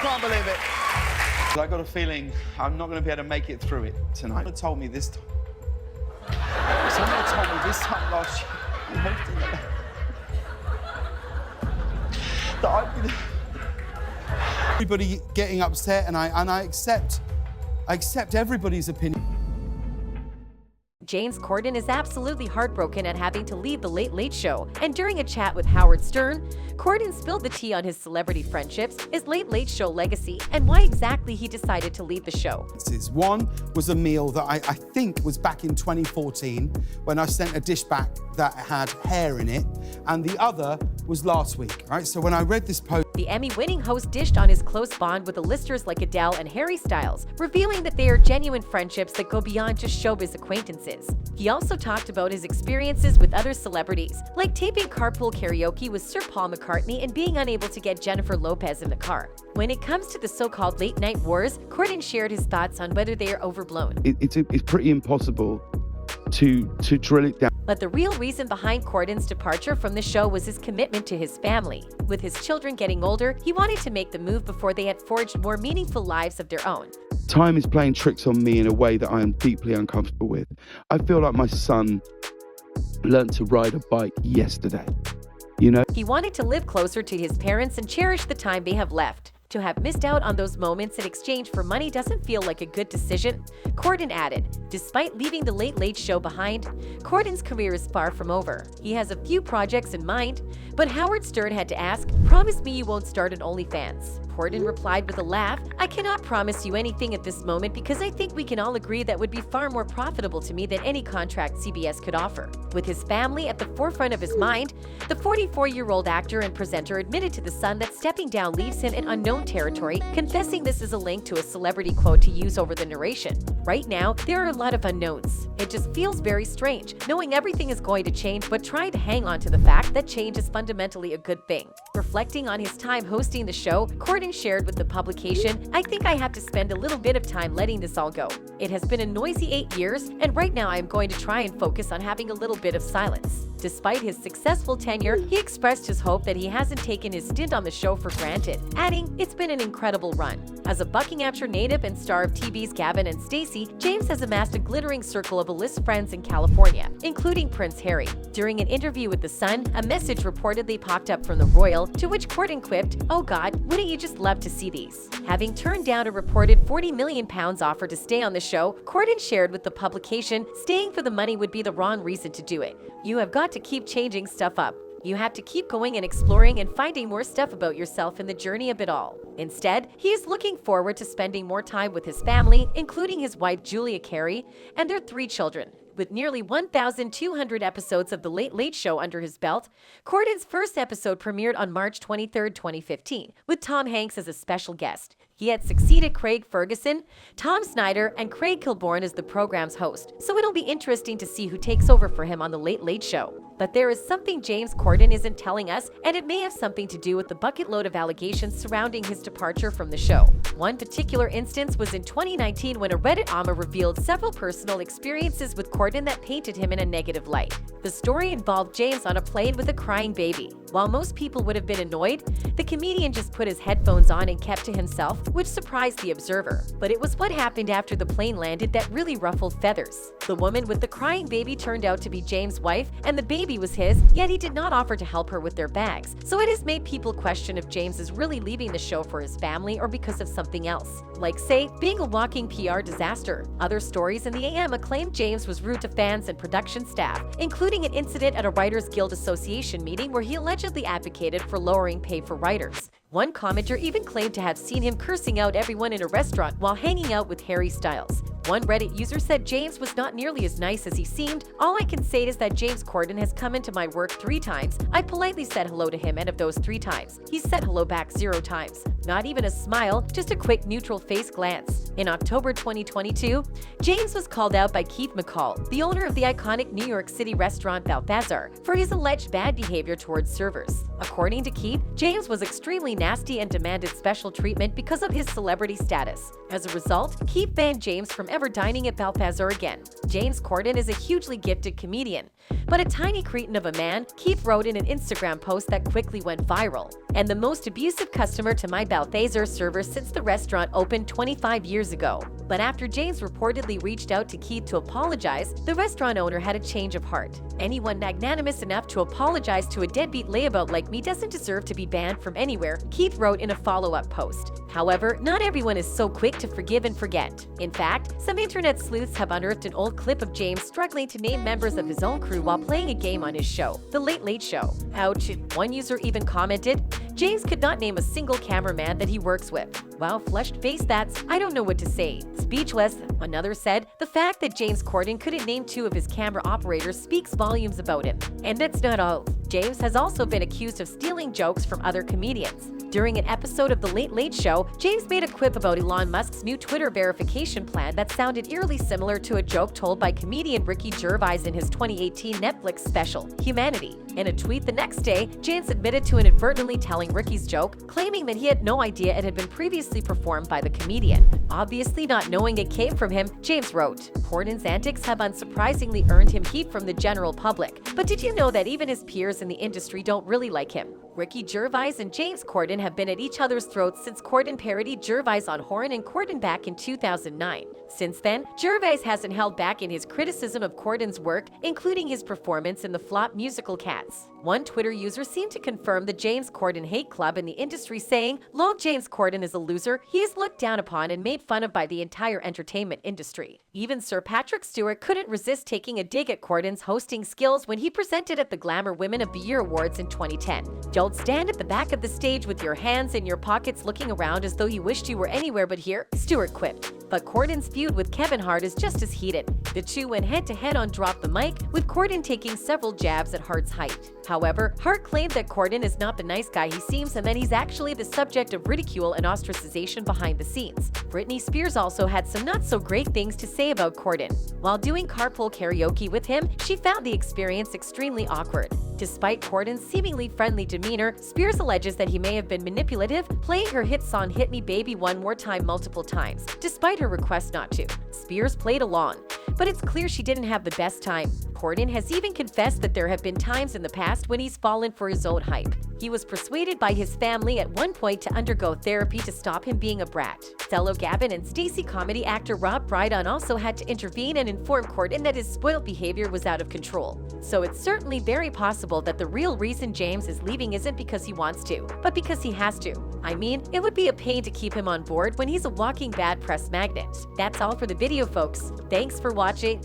can't believe it. I got a feeling I'm not going to be able to make it through it tonight. Someone told me this time. Someone told me this time last year. That I'd be everybody getting upset, and I accept everybody's opinion. James Corden is absolutely heartbroken at having to leave The Late Late Show, and during a chat with Howard Stern, Corden spilled the tea on his celebrity friendships, his Late Late Show legacy, and why exactly he decided to leave the show. One was a meal that I think was back in 2014 when I sent a dish back that had hair in it, and the other was last week, right? So when I read this post, the Emmy-winning host dished on his close bond with A-listers like Adele and Harry Styles, revealing that they are genuine friendships that go beyond just showbiz acquaintances. He also talked about his experiences with other celebrities, like taping carpool karaoke with Sir Paul McCartney and being unable to get Jennifer Lopez in the car. When it comes to the so-called late-night wars, Corden shared his thoughts on whether they are overblown. It's pretty impossible to drill it down. But the real reason behind Corden's departure from the show was his commitment to his family. With his children getting older, he wanted to make the move before they had forged more meaningful lives of their own. Time is playing tricks on me in a way that I am deeply uncomfortable with. I feel like my son learned to ride a bike yesterday, you know? He wanted to live closer to his parents and cherish the time they have left. To have missed out on those moments in exchange for money doesn't feel like a good decision, Corden added. Despite leaving The Late Late Show behind, Corden's career is far from over. He has a few projects in mind, but Howard Stern had to ask, "Promise me you won't start an OnlyFans." Corden replied with a laugh, "I cannot promise you anything at this moment because I think we can all agree that would be far more profitable to me than any contract CBS could offer." With his family at the forefront of his mind, the 44-year-old actor and presenter admitted to The Sun that stepping down leaves him in unknown territory, confessing this is a link to a celebrity quote to use over the narration. "Right now, there are a lot of unknowns. It just feels very strange, knowing everything is going to change but trying to hang on to the fact that change is fundamentally a good thing." Reflecting on his time hosting the show, Corden shared with the publication, "I think I have to spend a little bit of time letting this all go. It has been a noisy 8 years, and right now I am going to try and focus on having a little bit of silence." Despite his successful tenure, he expressed his hope that he hasn't taken his stint on the show for granted, adding, "It's been an incredible run." As a Buckinghamshire native and star of TV's Gavin and Stacey, James has amassed a glittering circle of A-list friends in California, including Prince Harry. During an interview with The Sun, a message reportedly popped up from the royal, to which Corden quipped, "Oh God, wouldn't you just love to see these?" Having turned down a reported £40 million offer to stay on the show, Corden shared with the publication, "Staying for the money would be the wrong reason to do it. You have got to keep changing stuff up. You have to keep going and exploring and finding more stuff about yourself in the journey of it all." Instead, he is looking forward to spending more time with his family, including his wife Julia Carey and their 3 children. With nearly 1,200 episodes of The Late Late Show under his belt, Corden's first episode premiered on March 23, 2015, with Tom Hanks as a special guest. He had succeeded Craig Ferguson, Tom Snyder, and Craig Kilborn as the program's host, so it'll be interesting to see who takes over for him on The Late Late Show. But there is something James Corden isn't telling us, and it may have something to do with the bucket load of allegations surrounding his departure from the show. One particular instance was in 2019 when a Reddit Amma revealed several personal experiences with Corden that painted him in a negative light. The story involved James on a plane with a crying baby. While most people would have been annoyed, the comedian just put his headphones on and kept to himself, which surprised the observer. But it was what happened after the plane landed that really ruffled feathers. The woman with the crying baby turned out to be James' wife, and the baby was his, yet he did not offer to help her with their bags. So it has made people question if James is really leaving the show for his family or because of something else, like, say, being a walking PR disaster. Other stories in the AM acclaimed James was rude to fans and production staff, including an incident at a Writers Guild Association meeting where he allegedly advocated for lowering pay for writers. One commenter even claimed to have seen him cursing out everyone in a restaurant while hanging out with Harry Styles. One Reddit user said James was not nearly as nice as he seemed. "All I can say is that James Corden has come into my work 3 times. I politely said hello to him, and of those 3 times, he said hello back 0 times. Not even a smile, just a quick neutral face glance." In October 2022, James was called out by Keith McCall, the owner of the iconic New York City restaurant Balthazar, for his alleged bad behavior towards servers. According to Keith, James was extremely nasty and demanded special treatment because of his celebrity status. As a result, Keith banned James from ever dining at Balthazar again. James Corden is a hugely gifted comedian, but a tiny cretin of a man, Keith wrote in an Instagram post that quickly went viral. "And the most abusive customer to my Balthazar server since the restaurant opened 25 years ago." But after James reportedly reached out to Keith to apologize, the restaurant owner had a change of heart. "Anyone magnanimous enough to apologize to a deadbeat layabout like me doesn't deserve to be banned from anywhere," Keith wrote in a follow-up post. However, not everyone is so quick to forgive and forget. In fact, some internet sleuths have unearthed an old clip of James struggling to name members of his own crew while playing a game on his show, The Late Late Show. Ouch, one user even commented, "James could not name a single cameraman that he works with." Wow, flushed face, that's, I don't know what to say. Speechless, another said, "The fact that James Corden couldn't name 2 of his camera operators speaks volumes about him." And that's not all. James has also been accused of stealing jokes from other comedians. During an episode of The Late Late Show, James made a quip about Elon Musk's new Twitter verification plan that sounded eerily similar to a joke told by comedian Ricky Gervais in his 2018 Netflix special, Humanity. In a tweet the next day, James admitted to inadvertently telling Ricky's joke, claiming that he had no idea it had been previously performed by the comedian. Obviously not knowing it came from him, James wrote, "Corden's antics have unsurprisingly earned him heat from the general public. But did you know that even his peers in the industry don't really like him?" Ricky Gervais and James Corden have been at each other's throats since Corden parodied Gervais on Horn and Corden back in 2009. Since then, Gervais hasn't held back in his criticism of Corden's work, including his performance in the flop musical Cats. One Twitter user seemed to confirm the James Corden hate club in the industry, saying, "Lol, James Corden is a loser. He is looked down upon and made fun of by the entire entertainment industry." Even Sir Patrick Stewart couldn't resist taking a dig at Corden's hosting skills when he presented at the Glamour Women of the Year Awards in 2010. "Don't stand at the back of the stage with your hands in your pockets looking around as though you wished you were anywhere but here," Stewart quipped. But Corden's feud with Kevin Hart is just as heated. The two went head-to-head on Drop the Mic, with Corden taking several jabs at Hart's height. However, Hart claimed that Corden is not the nice guy he seems and that he's actually the subject of ridicule and ostracization behind the scenes. Britney Spears also had some not-so-great things to say about Corden. While doing carpool karaoke with him, she found the experience extremely awkward. Despite Corden's seemingly friendly demeanor, Spears alleges that he may have been manipulative, playing her hit song Hit Me Baby One More Time multiple times, despite her request not to. Spears played along, but it's clear she didn't have the best time. Corden has even confessed that there have been times in the past when he's fallen for his own hype. He was persuaded by his family at one point to undergo therapy to stop him being a brat. Fellow Gavin and Stacey comedy actor Rob Brydon also had to intervene and inform Corden that his spoiled behavior was out of control. So it's certainly very possible that the real reason James is leaving isn't because he wants to, but because he has to. I mean, it would be a pain to keep him on board when he's a walking bad press magnet. That's all for the video, folks. Thanks for watching.